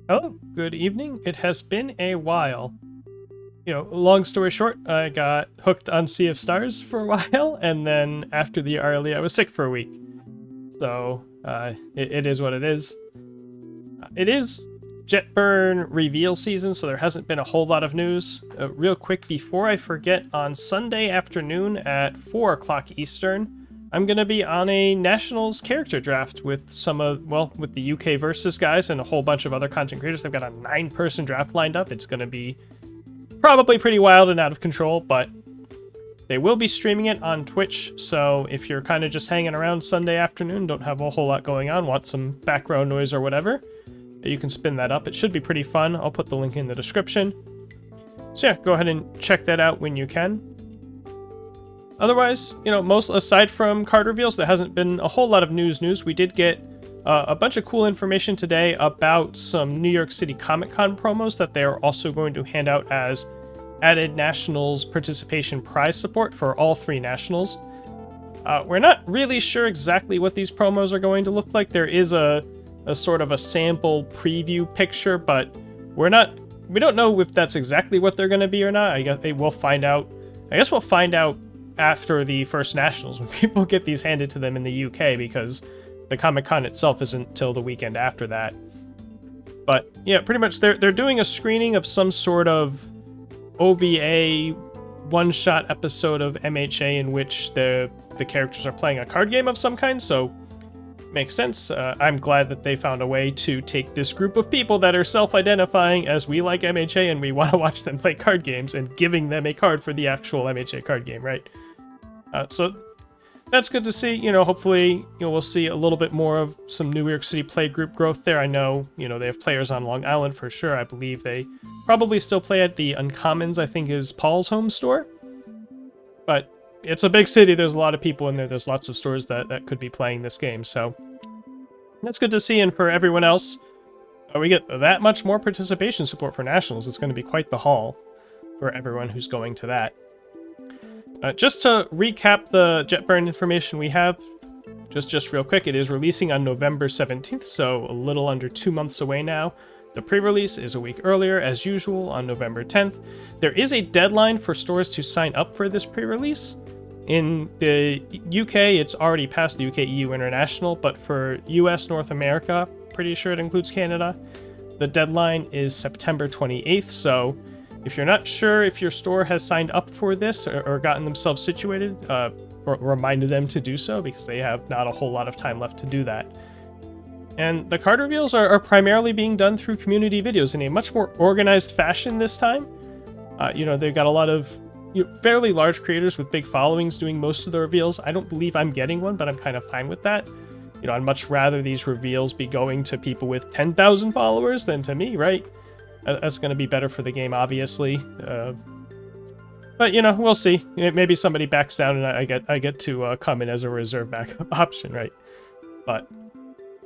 Hello, good evening. It has been a while. Long story short, I got hooked on Sea of Stars for a while, and then after the RLE, I was sick for a week. So, it is what it is. It is Jetburn reveal season, so there hasn't been a whole lot of news. Real quick, before I forget, on Sunday afternoon at 4 o'clock Eastern, I'm going to be on a Nationals character draft with with the UKVersus guys and a whole bunch of other content creators. They've got a 9-person draft lined up. It's going to be probably pretty wild and out of control, but they will be streaming it on Twitch, so if you're kind of just hanging around Sunday afternoon, don't have a whole lot going on, want some background noise or whatever, you can spin that up. It should be pretty fun. I'll put the link in the description. So yeah, go ahead and check that out when you can. Otherwise, most aside from card reveals, there hasn't been a whole lot of news. We did get a bunch of cool information today about some New York City Comic-Con promos that they are also going to hand out as added Nationals participation prize support for all 3 Nationals. We're not really sure exactly what these promos are going to look like. There is a sort of a sample preview picture, but we don't know if that's exactly what they're going to be or not. I guess we'll find out. I guess we'll find out after the first Nationals, when people get these handed to them in the UK, because the Comic-Con itself isn't till the weekend after that. But yeah, pretty much they're doing a screening of some sort of OVA one-shot episode of MHA in which the characters are playing a card game of some kind, so makes sense. I'm glad that they found a way to take this group of people that are self-identifying as we like MHA and we want to watch them play card games and giving them a card for the actual MHA card game, right? So that's good to see. Hopefully, we'll see a little bit more of some New York City play group growth there. I know, they have players on Long Island for sure. I believe they probably still play at the Uncommons, I think is Paul's home store. But it's a big city. There's a lot of people in there. There's lots of stores that could be playing this game. So that's good to see. And for everyone else, we get that much more participation support for Nationals. It's going to be quite the haul for everyone who's going to that. Just to recap the Jetburn information we have, just real quick, it is releasing on November 17th, so a little under 2 months away now. The pre-release is a week earlier, as usual, on November 10th. There is a deadline for stores to sign up for this pre-release. In the UK, it's already past the UK EU International, but for US North America, pretty sure it includes Canada, the deadline is September 28th, so if you're not sure if your store has signed up for this or gotten themselves situated, reminded them to do so, because they have not a whole lot of time left to do that. And the card reveals are primarily being done through community videos in a much more organized fashion this time. They've got a lot of fairly large creators with big followings doing most of the reveals. I don't believe I'm getting one, but I'm kind of fine with that. I'd much rather these reveals be going to people with 10,000 followers than to me, right? That's going to be better for the game, obviously. But, we'll see. Maybe somebody backs down and I get to come in as a reserve backup option, right? But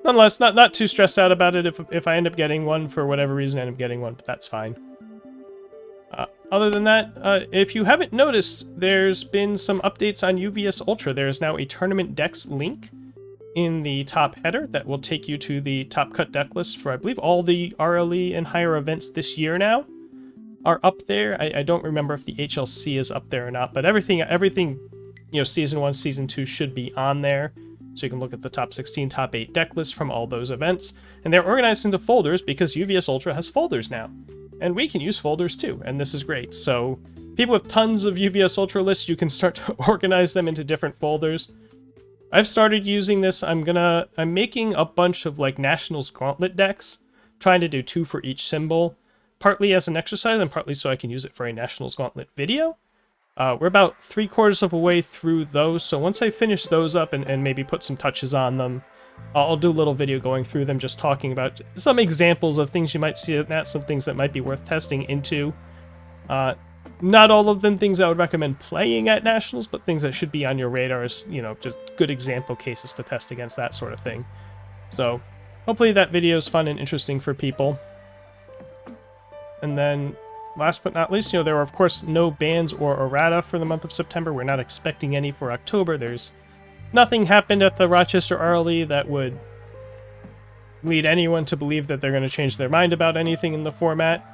nonetheless, not too stressed out about it. If I end up getting one, for whatever reason, I end up getting one, but that's fine. Other than that, if you haven't noticed, there's been some updates on UVS Ultra. There is now a tournament decks link in the top header that will take you to the top cut deck list for, I believe, all the RLE and higher events this year now are up there. I don't remember if the HLC is up there or not, but everything, Season 1, Season 2 should be on there. So you can look at the top 16, top 8 deck lists from all those events. And they're organized into folders because UVS Ultra has folders now. And we can use folders too, and this is great. So people with tons of UVS Ultra lists, you can start to organize them into different folders. I've started using this. I'm making a bunch of Nationals Gauntlet decks, trying to do 2 for each symbol, partly as an exercise and partly so I can use it for a Nationals Gauntlet video. We're about 3/4 of a way through those, so once I finish those up and maybe put some touches on them, I'll do a little video going through them, just talking about some examples of things you might see in that, some things that might be worth testing into. Not all of them things I would recommend playing at Nationals, but things that should be on your radar as, just good example cases to test against, that sort of thing. So hopefully that video is fun and interesting for people. And then last but not least, there are of course no bans or errata for the month of September. We're not expecting any for October. There's nothing happened at the Rochester RLE that would lead anyone to believe that they're going to change their mind about anything in the format.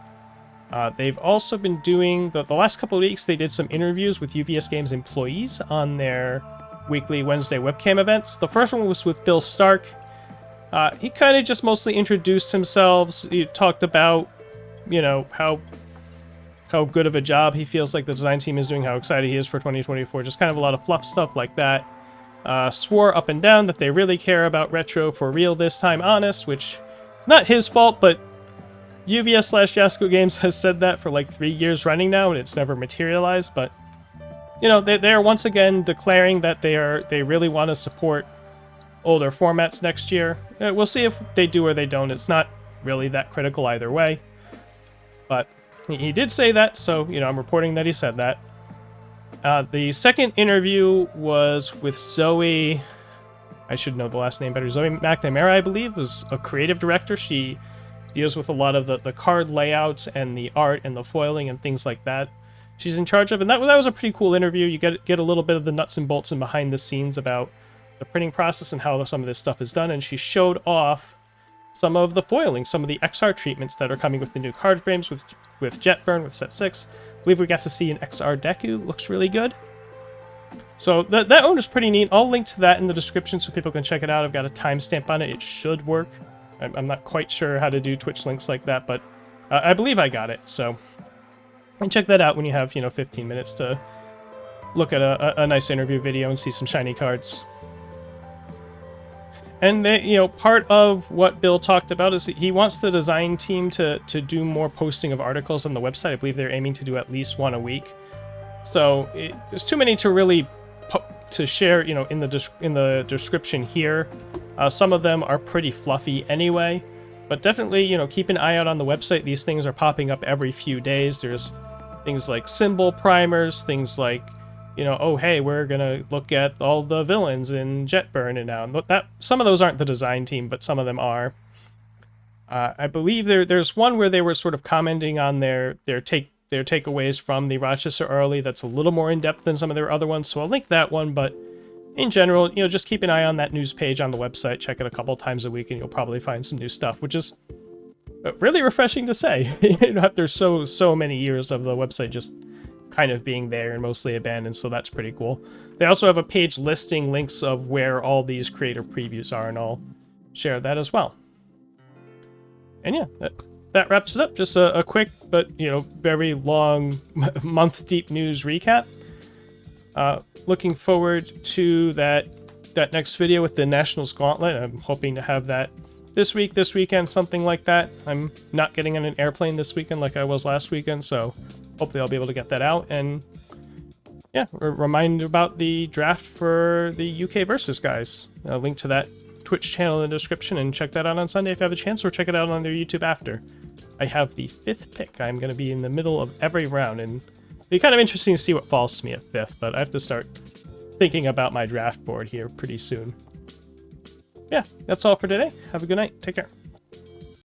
They've also been doing, the last couple of weeks, they did some interviews with UVS Games employees on their weekly Wednesday webcam events. The first one was with Bill Stark. He kind of just mostly introduced himself. He talked about, you know, how good of a job he feels like the design team is doing, how excited he is for 2024, just kind of a lot of fluff stuff like that. Swore up and down that they really care about retro for real this time, honest, which is not his fault, but UVS/Jasco Games has said that for like 3 years running now, and it's never materialized. But you know, they are once again declaring that they really want to support older formats next year. We'll see if they do or they don't. It's not really that critical either way. But he did say that, so you know, I'm reporting that he said that. The second interview was with Zoe. I should know the last name better. Zoe McNamara, I believe, was a creative director. She deals with a lot of the card layouts and the art and the foiling and things like that she's in charge of. And that was a pretty cool interview. You get a little bit of the nuts and bolts and behind the scenes about the printing process and how some of this stuff is done. And she showed off some of the foiling, some of the XR treatments that are coming with the new card frames with Jetburn, with Set 6. I believe we got to see an XR Deku. Looks really good. So that one was pretty neat. I'll link to that in the description so people can check it out. I've got a timestamp on it. It should work. I'm not quite sure how to do Twitch links like that, but I believe I got it. So, and check that out when you have, you know, 15 minutes to look at a nice interview video and see some shiny cards. And they, you know, part of what Bill talked about is he wants the design team to do more posting of articles on the website. I believe they're aiming to do at least one a week. So there's too many to really to share, you know, in the description here. Some of them are pretty fluffy anyway, but definitely, you know, keep an eye out on the website. These things are popping up every few days. There's things like symbol primers, things like, you know, oh hey, we're gonna look at all the villains in Jetburn, and now that some of those aren't the design team, but some of them are. I believe there's one where they were sort of commenting on their takeaways from the Rochester RLE that's a little more in depth than some of their other ones, so I'll link that one. But in general, you know, just keep an eye on that news page on the website. Check it a couple times a week, and you'll probably find some new stuff, which is really refreshing to say. You know, after so many years of the website just kind of being there and mostly abandoned, so that's pretty cool. They also have a page listing links of where all these creator previews are, and I'll share that as well. And yeah, that wraps it up. Just a quick but, you know, very long month-deep news recap. Looking forward to that next video with the Nationals Gauntlet. I'm hoping to have that this week, this weekend, something like that. I'm not getting on an airplane this weekend like I was last weekend, so hopefully I'll be able to get that out. And yeah, remind about the draft for the UKVersus guys. I'll link to that Twitch channel in the description, and check that out on Sunday if you have a chance, or check it out on their YouTube after. I have the 5th pick. I'm going to be in the middle of every round, and it'll be kind of interesting to see what falls to me at 5th, but I have to start thinking about my draft board here pretty soon. Yeah, that's all for today. Have a good night. Take care.